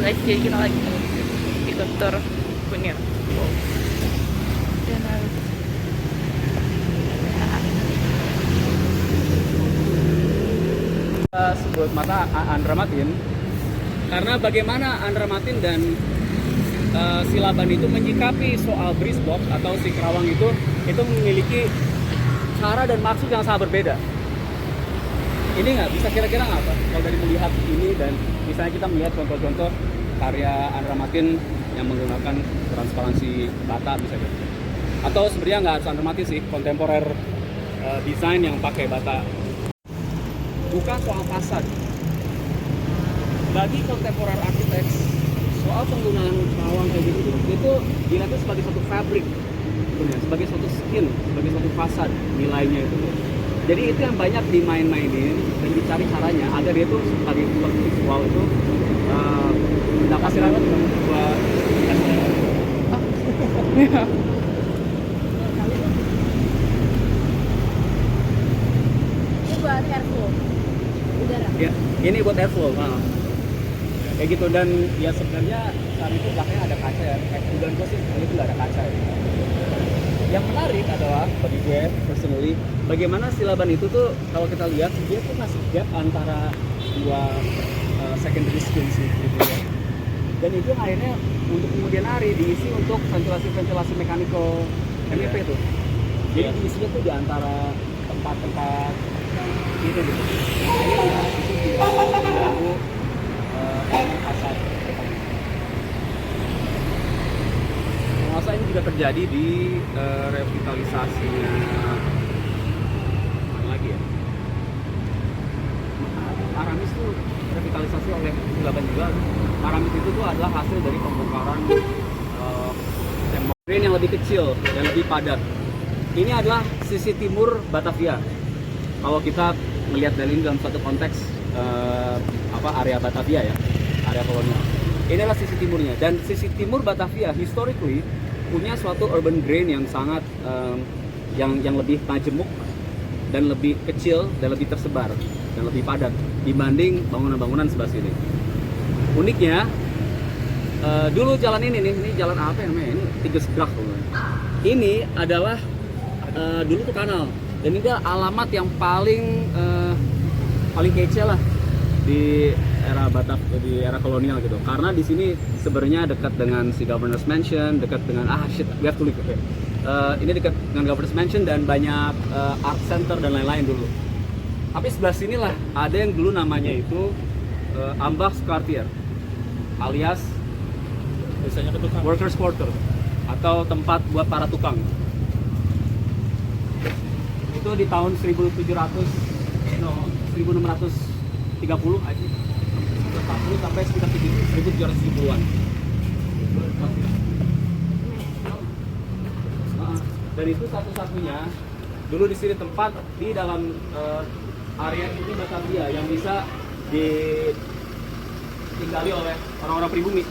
guys, jadi kita lagi ikut tur Kunir. Dan harus sebut mata Andra Matin karena bagaimana Andra Matin dan Silaban itu menyikapi soal Brisbane atau si Kerawang itu memiliki cara dan maksud yang sangat berbeda. Ini nggak bisa kira-kira nggak apa kalau dari melihat ini dan misalnya kita melihat contoh-contoh karya Andra Matin yang menggunakan transparansi bata misalnya, atau sebenarnya nggak harus Andra Matin sih, kontemporer desain yang pakai bata. Bukan soal fasad. Bagi kontemporer arsitek, soal penggunaan Kerawang kayak gitu itu dilihatnya sebagai suatu fabric, sebagai suatu skin, sebagai suatu fasad nilainya itu. Jadi itu yang banyak dimain-mainin dan dicari caranya agar dia tuh sebagai visual itu dapat silakan buat Ini buat airflow udara. ya, ini buat airflow. Kayak gitu, dan ya sebenarnya saat itu belakangnya ada kaca ya. Dugaan gue sih itu nggak ada kaca ya. Yang menarik adalah bagi gue personally, bagaimana Silaban itu tuh kalau kita lihat dia tuh masih gap antara dua secondary skills gitu ya. Dan itu akhirnya untuk kemudian hari diisi untuk ventilasi mechanical MEP tuh. Jadi diisinya tuh di antara tempat-tempat itu gitu. Akhirnya itu tidak mengganggu fasad. Masa ini juga terjadi di revitalisasinya mana lagi ya? Aramis tuh revitalisasi oleh Silaban juga. Aramis itu tuh adalah hasil dari pembongkaran tembok drain yang lebih kecil, yang lebih padat. Ini adalah sisi timur Batavia. Kalau kita melihat dari ini dalam suatu konteks area Batavia ya, area kolonial. Ini adalah sisi timurnya, dan sisi timur Batavia historically punya suatu urban grain yang sangat yang lebih majemuk dan lebih kecil dan lebih tersebar dan lebih padat dibanding bangunan-bangunan sebelah sini. Uniknya dulu jalan ini jalan apa ya namanya? Ini Tigesgrach. Ini adalah dulu tuh kanal, dan ini adalah alamat yang paling kece lah di era di era kolonial gitu, karena di sini sebenarnya dekat dengan si Governor's Mansion, dekat dengan we have to leave, okay. Ini dekat dengan Governor's Mansion dan banyak art center dan lain-lain dulu. Tapi sebelah sinilah ada yang dulu namanya itu Ambach's Quartier, alias biasanya workers quarter atau tempat buat para tukang. Itu di tahun 1630 aja. 40 sampai sekitar 1770-an. Dan itu satu-satunya dulu di sini tempat di dalam area ini Batavia yang bisa ditinggali oleh orang-orang pribumi.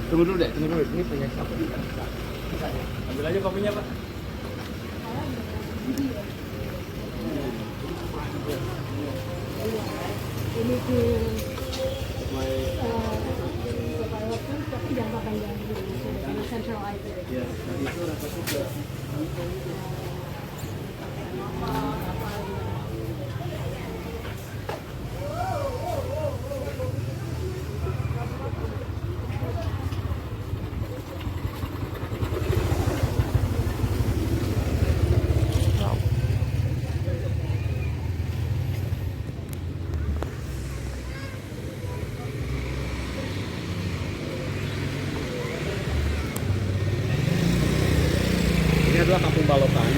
Tunggu dulu deh, ini punya siapa? Ambil aja kopinya, Pak. Ini tuh tapi jangka panjang dulu karena centralize. Ya, dan itu rasa juga. Ini adalah Kampung Balokan.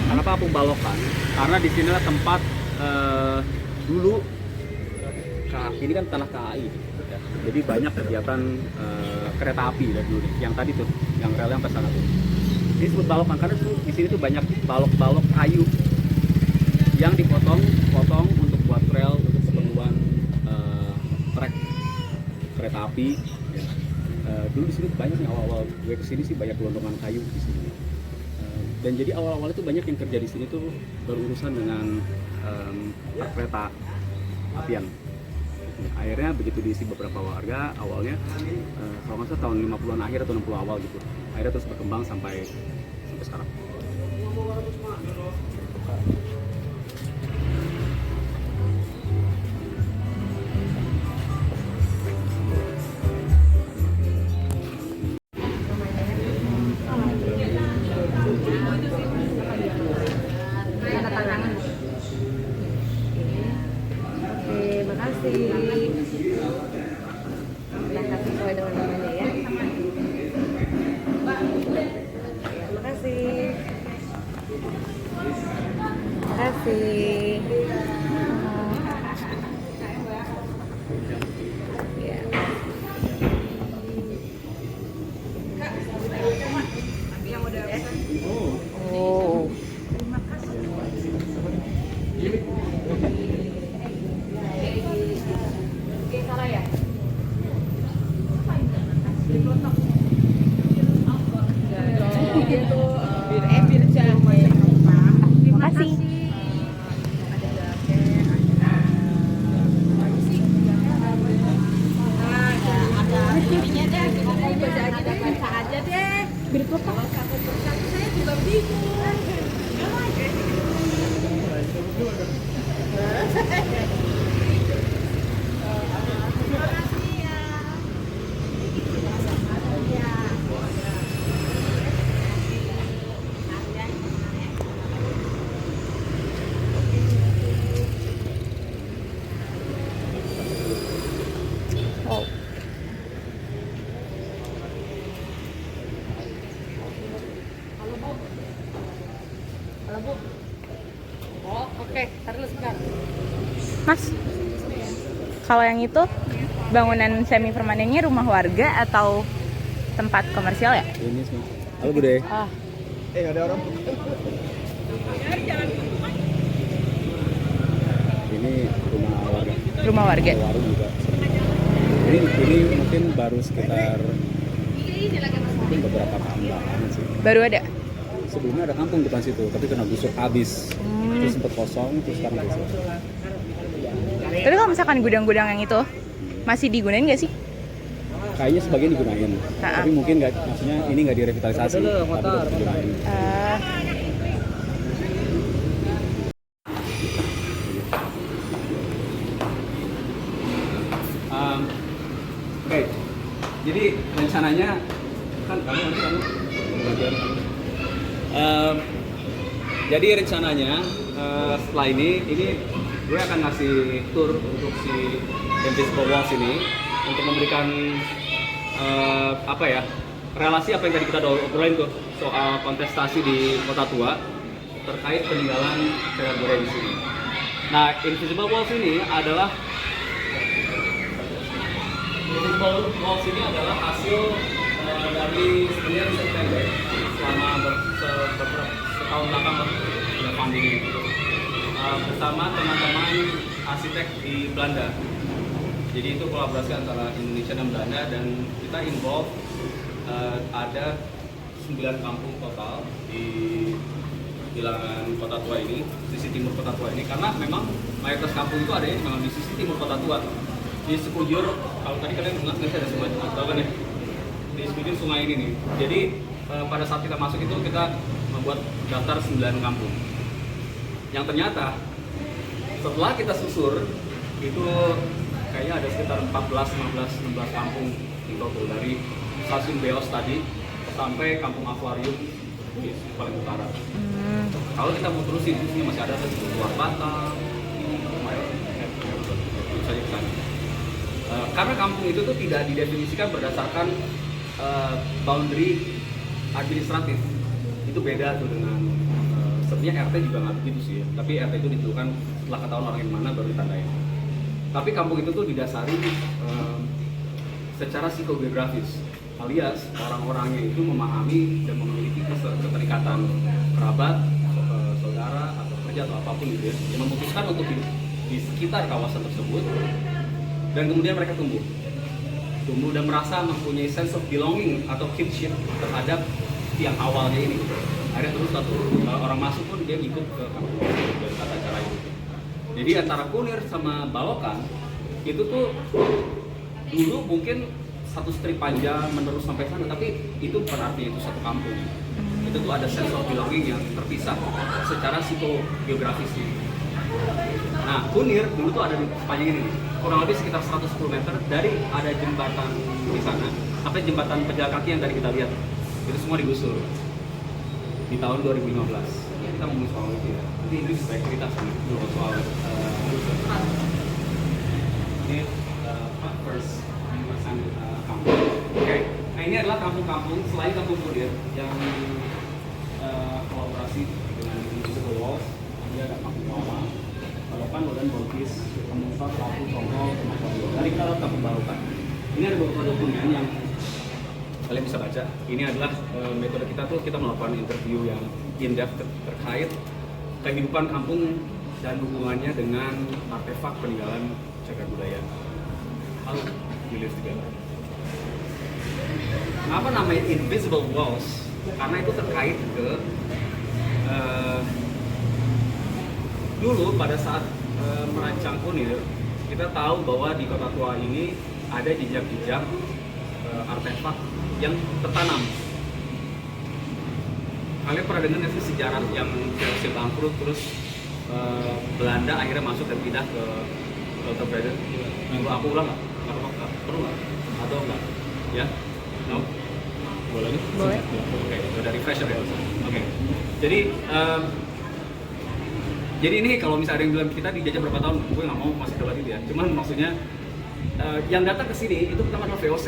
Kenapa Kampung Balokan? Karena di sinilah tempat dulu ini kan tanah KAI, ya. Jadi banyak kegiatan kereta api dari dulu nih. Yang tadi tuh, yang relnya sampai sana tuh. Ini disebut Balokan karena di sini tuh banyak balok-balok kayu yang dipotong untuk buat rel untuk keperluan trek kereta api. Ya. Dulu di sini banyak nih, awal-awal gue kesini sih banyak gelondongan kayu di sini. Dan jadi awal-awal itu banyak yang kerja di sini tuh berurusan dengan kereta apian. Akhirnya begitu diisi beberapa warga awalnya, kalau nggak salah tahun 50-an akhir atau 60 awal gitu. Akhirnya terus berkembang sampai sekarang. Oke, makasih. Kita kasih sesuai dengan namanya ya. Ya, makasih. Makasih. Ya. Oh. Makasih. Oh. Halo Bu. Oh oke, taruh dulu sebentar. Mas, kalau yang itu bangunan semi permanennya rumah warga atau tempat komersial ya? Ini semua. Halo Bude. Ah, Nggak ada orang. Ini rumah warga. rumah warga. Warung juga. Ini mungkin baru sekitar mungkin beberapa tahun belakangan sih. Baru ada. Sebelumnya ada kampung depan situ, tapi kena gusur habis. Terus sempat kosong, terus sekarang gusur. Tapi kalau misalkan gudang-gudang yang itu masih digunain nggak sih? Kayaknya sebagian digunain, Ha-ha. tapi mungkin nggak, maksudnya ini nggak direvitalisasi, tapi tetap digunain. Oke, jadi rencananya kan kamu bagian. Jadi rencananya setelah ini gue akan ngasih tour untuk si Invisible Walls ini untuk memberikan apa ya, relasi apa yang tadi kita udah obrolin tuh soal kontestasi di Kota Tua terkait peninggalan Cagar Budaya di sini. Nah, Invisible Walls ini adalah hasil dari sebenarnya riset pendek selama beberapa setahun belakang sudah funding itu bersama teman-teman arsitek di Belanda. Jadi itu kolaborasi antara Indonesia dan Belanda, dan kita involve ada 9 kampung total di bilangan Kota Tua ini, sisi timur Kota Tua ini, karena memang mayoritas kampung itu adanya memang di sisi timur Kota Tua. Di sekujur, kalau tadi kalian nggak ada sungai, tahu kan ya? Di sekujur sungai ini nih. Jadi pada saat kita masuk itu kita membuat daftar 9 kampung. Yang ternyata setelah kita susur itu kayaknya ada sekitar 14, 15, 16 kampung di total, dari stasiun Beos tadi sampai kampung Akuarium di paling utara. Kalau kita mau terusin, di sini masih ada luar Batam, itu saja ke sana. Karena kampung itu tuh tidak didefinisikan berdasarkan boundary administratif, itu beda tuh dengan sebenarnya RT juga nggak begitu sih ya. Tapi RT itu ditentukan setelah ketahuan orang yang mana baru ditandain. Tapi kampung itu tuh didasari secara psikogeografis, alias orang-orangnya itu memahami dan memiliki keterikatan kerabat, saudara atau kerja atau apapun gitu ya, yang memutuskan untuk hidup di sekitar kawasan tersebut. Dan kemudian mereka tumbuh dan merasa mempunyai sense of belonging atau kinship terhadap yang awalnya ini. Akhirnya terus satu orang masuk pun dia ikut ke kampung dari tata cara itu. Jadi antara Kunir sama Balokan itu tuh dulu mungkin satu strip panjang menerus sampai sana, tapi itu berarti itu satu kampung. Itu tuh ada sense of belonging yang terpisah secara psikogeografis. Nah, Kunir dulu tuh ada di sepanjang ini, kurang lebih sekitar 110 meter dari ada jembatan di sana sampai jembatan pejalan kaki yang tadi kita lihat. Itu semua digusur di tahun 2015. Kita ngomong soal itu ya. Nanti ini baik cerita soal ini first kampung. Oke. Nah, ini adalah kampung-kampung selain kampung Kunir yang kolaborasi dengan Invisible Walls. Ini ada kampung Lama, Balapan, Lodan, Bolkis, Kemusat, Lapu, Songkol, dari kita lihat kampung Barukan. Ini ada beberapa dokumen yang kalian bisa baca. Ini adalah metode kita tuh, kita melakukan interview yang in-depth terkait kehidupan kampung dan hubungannya dengan artefak peninggalan cagar budaya. How we live together. Kenapa namanya Invisible Walls? Karena itu terkait ke dulu pada saat merancang Kunir, kita tahu bahwa di Kota Tua ini ada jejak-jejak artefak yang tertanam. Kalian pernah dengar nggak sih sejarah yang VOC bangkrut terus Belanda akhirnya masuk dan pindah ke Kota Breda? Aku ulang nggak? Perlu nggak? Atau nggak? Ya? No? Boleh? Boleh. Oke, udah refresher ya. Oke. Jadi ini kalau misalnya ada yang bilang kita dijajah berapa tahun, gue nggak mau masih debat itu ya. Cuman maksudnya yang datang ke sini itu pertama adalah VOC.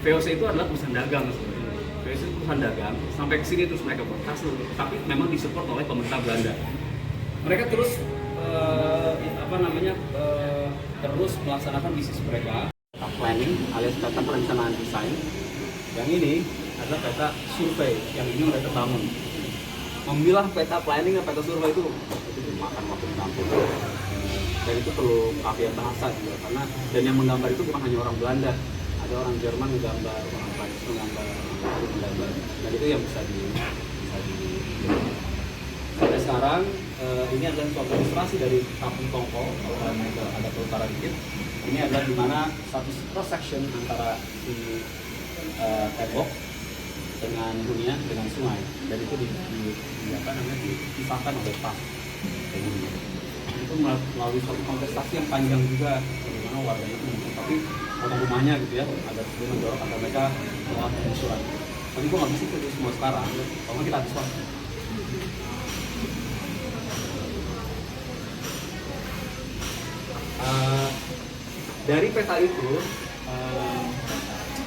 VOC itu adalah perusahaan dagang sebenarnya. VOC itu perusahaan dagang, sampai ke sini terus mereka berkas, tapi memang disupport oleh pemerintah Belanda. Mereka terus terus melaksanakan bisnis mereka, planning alias peta perencanaan desain. Yang ini adalah peta survei yang ini udah terbangun. Memilah peta planning dan peta survei itu makan waktu di kampung. Dan itu perlu keahlian bahasa juga, karena dan yang menggambar itu bukan hanya orang Belanda, ada orang Jerman menggambar, orang Prancis menggambar, orang menggambar, dan itu yang bisa di sampai sekarang ini adalah suatu ilustrasi dari kampung Tongko. Kalau kalian ada ke utara dikit, ini adalah dimana satu cross section antara si tembok dengan hunian dengan sungai, dan itu dipisahkan oleh pas. Itu melalui suatu kontestasi yang panjang juga, bagaimana warganya itu mungkin, tapi orang rumahnya gitu ya, ada sedikit mendorong agar mereka melakukan pengusuran. Tapi gue nggak bisa itu semua sekarang, kalau kita habis waktu. Dari peta itu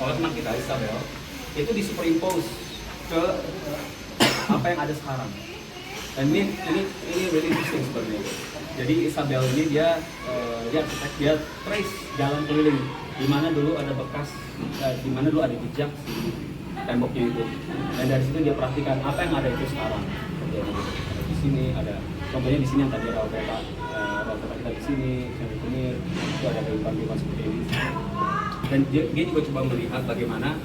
oleh teman kita Isabel itu disuperimpose ke apa yang ada sekarang. Dan ini really interesting sebenarnya. Jadi Isabel ini dia arsitek, dia trace jalan keliling di mana dulu ada bekas, di mana dulu ada jejak si temboknya itu. Dan dari situ dia perhatikan apa yang ada itu sekarang. Jadi di sini ada, contohnya di sini yang tadi rel peta kita di sini, di Kunir, itu ada kehidupan seperti ini. Dan dia juga coba melihat bagaimana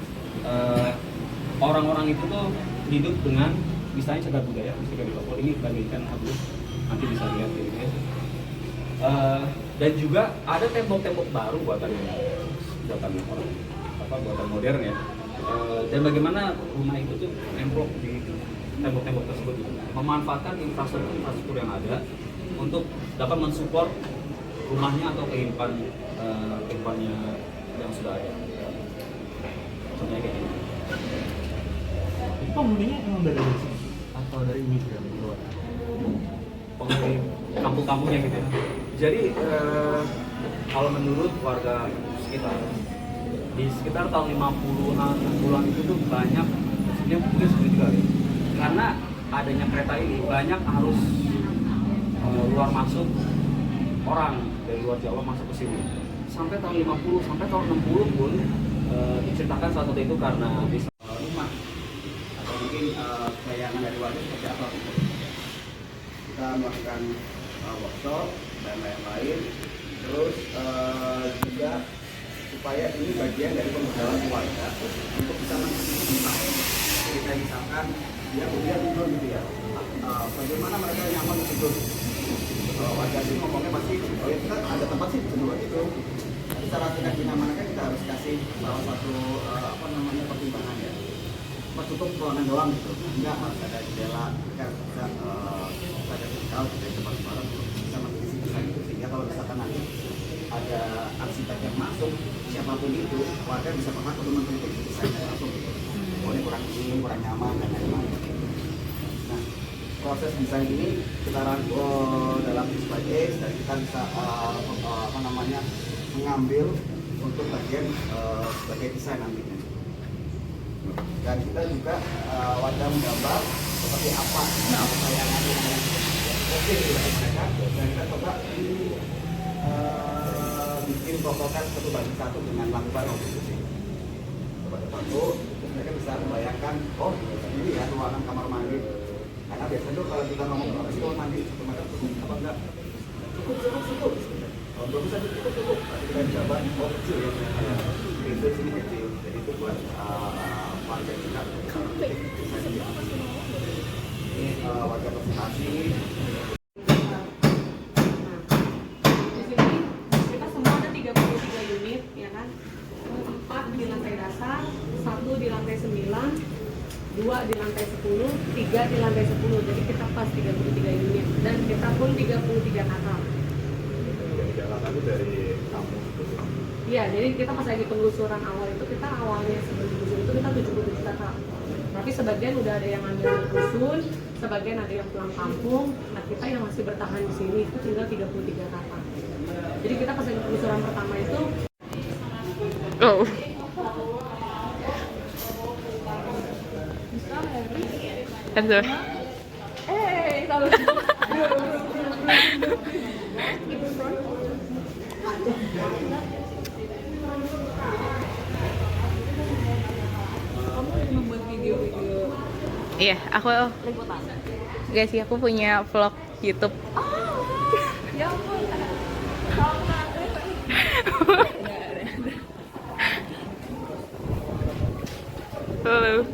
orang-orang itu tuh hidup dengan misalnya cagar budaya, misalnya di Papua ini bagikan habis, nanti bisa lihat ini ya. Dan juga ada tembok-tembok baru buatan orang, buatan modern ya. Dan bagaimana rumah itu tuh nemplok di tembok-tembok tersebut, memanfaatkan infrastruktur yang ada untuk dapat mensupport rumahnya atau kehidupannya yang sudah ada. Contohnya kayak gini. Penghuninya emang dari sini atau dari imigran di luar? Penghuni kampung-kampungnya gitu ya. Jadi kalau menurut warga sekitar, di sekitar tahun 50-an, 60-an itu tuh banyak, maksudnya mungkin sulit juga ya. Karena adanya kereta ini banyak arus luar masuk orang dari luar Jawa masuk ke sini. Sampai tahun 50, sampai tahun 60 pun diceritakan salah satu itu karena bisa rumah atau mungkin bayangan dari warga seperti apa. Kita melakukan workshop dan lain-lain. Terus juga supaya ini bagian dari pembekalan warga untuk bisa mencintai. Kita misalkan dia tidur gitu ya. Bagaimana mereka nyaman tidur? Warga sih ngomongnya pasti, oh ya kita ada tempat sih tidur gitu. secara tingkat kenyamanan kan kita harus kasih salah satu pertimbangan ya. Tutup ruangan doang gitu, enggak harus ada jendela, kan bisa ada jendela dari tempat barang bisa mengisi gitu, sehingga kalau misalkan nanti ada arsitek yang masuk siapapun itu, warga bisa berhak untuk mengkritik desainnya langsung gitu. Oh ini kurang ini, kurang nyaman dan lain-lain. Nah, proses desain ini kita rangkul dalam display case dan kita bisa mengambil untuk bagian sebagai desain nantinya. Dan kita juga wadah menggambar seperti apa tayangan yang oke bagi mereka, dan kita coba bikin prototipe 1:1 dengan lakukan konstruksi. Coba satu, mereka bisa membayangkan, oh ini ya ruangan kamar mandi. Karena biasanya tuh kalau kita ngomong kamar mandi, mereka apa enggak? Cukup. Kalau belum bisa cukup. Tapi kita coba kecil ya. Itu sini kecil, jadi itu buat warga kita. Ini warga presentasi. Di sini kita semua ada 33 unit, ya kan? 4 di lantai dasar, 1 di lantai 9, 2 di lantai 10, 3 di lantai 10. Jadi kita pas 33 unit dan kita pun 33 kakak. Itu dari kamu gitu. Iya, jadi kita pas lagi penggusuran awal itu, kita awalnya sebelum gusur itu kita 77 kakak. Tapi sebagian udah ada yang ambil rusun, sebagian ada yang pulang kampung. Nah kita yang masih bertahan di sini itu tinggal 33 kakak. Jadi kita pas lagi penggusuran pertama itu. Oh. Betul. Iya, aku guys sih aku punya vlog YouTube. Ya ampun. Halo.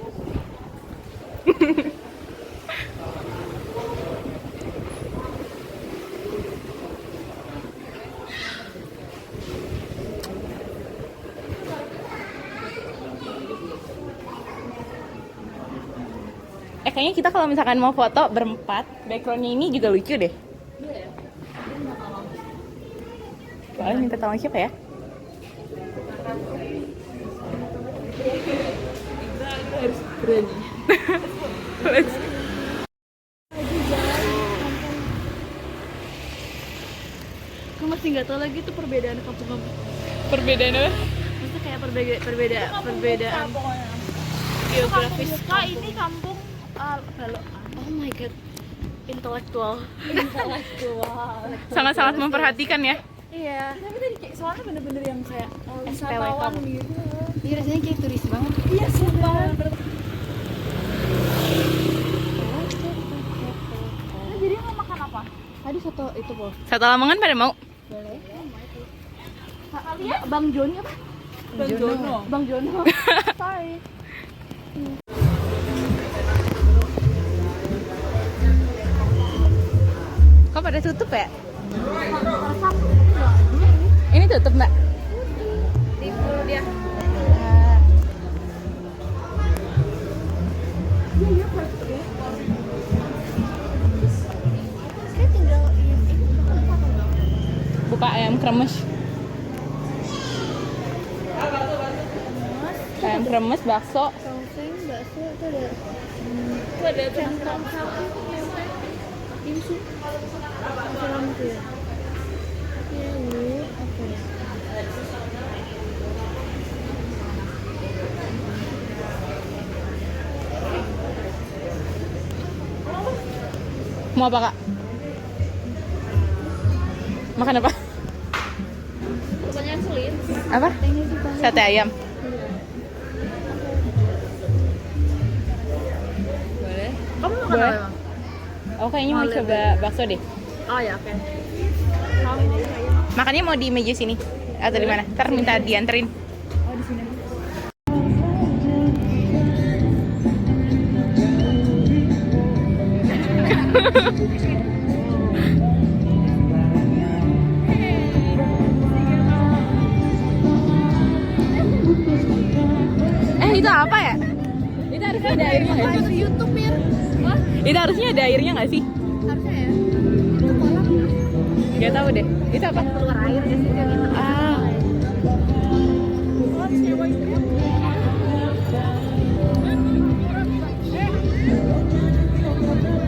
Kayaknya kita kalau misalkan mau foto berempat, backgroundnya ini juga lucu deh. Boleh minta tolong siapa ya? Aku masih nggak tahu lagi tuh perbedaan kampung-kampung. Perbedaan apa? Maksudnya kayak perbedaan geografis. Kak, ini kampung kalau oh my god, intelektual. Sangat-sangat memperhatikan ya. Iya. Tapi tadi kayak soalnya bener-bener yang kayak wisatawan gitu. Iya, rasanya kayak turis banget. Iya, sumpah. Nah, jadi mau makan apa? Tadi soto itu, Po. Satu Lamongan pada mau? Boleh. Kalian Bang Joni apa? Bang Jono. Bang Jono. Sorry. Kok pada tutup ya? Ini tutup mbak? Libur dia. Saya tinggal Buka ayam kremes. Ayam kremes, bakso. tongseng, bakso, itu ada centang sapi, dimsum, macam itu ya. Ya, apa ya? Mau apa kak? Makan apa? Pertanyaan sulit. Apa? Sate ayam. Boleh. Kamu makan Boleh. apa emang? Oh kayaknya mau coba bakso deh. Oh ya, oke. Makannya mau di meja sini atau di mana? Ntar minta dianterin. Oh, di sini. apa ya? Itu harusnya ada airnya nggak sih? YouTube Mir. Itu harusnya ada airnya nggak sih? Harusnya ya. Itu kolam. Gak tahu deh. Itu apa? Keluar air di situ gitu. Ah.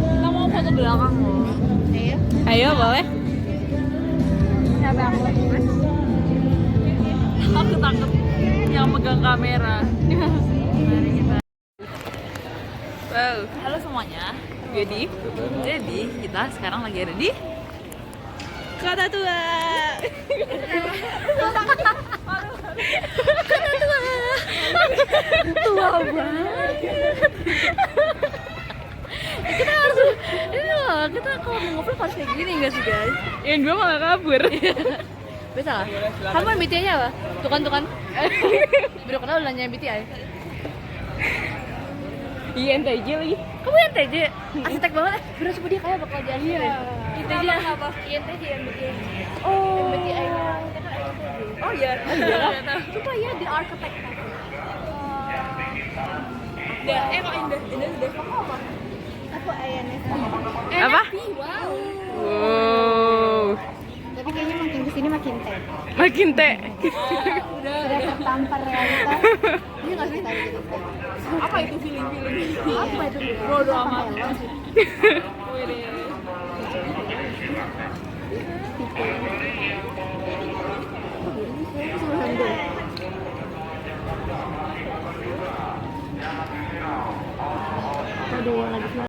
Kita mau foto belakang loh. Ayo. Ayo boleh. Siapa aku? Aku takut yang megang kamera. Mari kita. Wow. Halo semuanya. Jadi kita sekarang lagi ada di Kota Tua. Kota Tua. Tua banget. Kita harus ini loh, kita kalau mau ngobrol harus kayak gini enggak sih guys? Yang dua malah kabur. Bisa lah. Kamu MBTI-nya apa? Tukan. Baru kenal nanya MBTI. Iya NTJ lagi. Kamu INTJ? Arsitek banget. Bener coba dia kayak bakal jadi INTJ apa? INTJ MBTI. Oh. MBTI. Oh iya. Coba ya di arsitek. Kok indah udah. Aku INFP. Apa? Wow. Wow. Tapi kayaknya makin kesini makin teh. Makin teh. Sudah tertampar realita. Ini nggak sih tadi gitu. Apa itu feeling? Apa itu? Bodoh amat.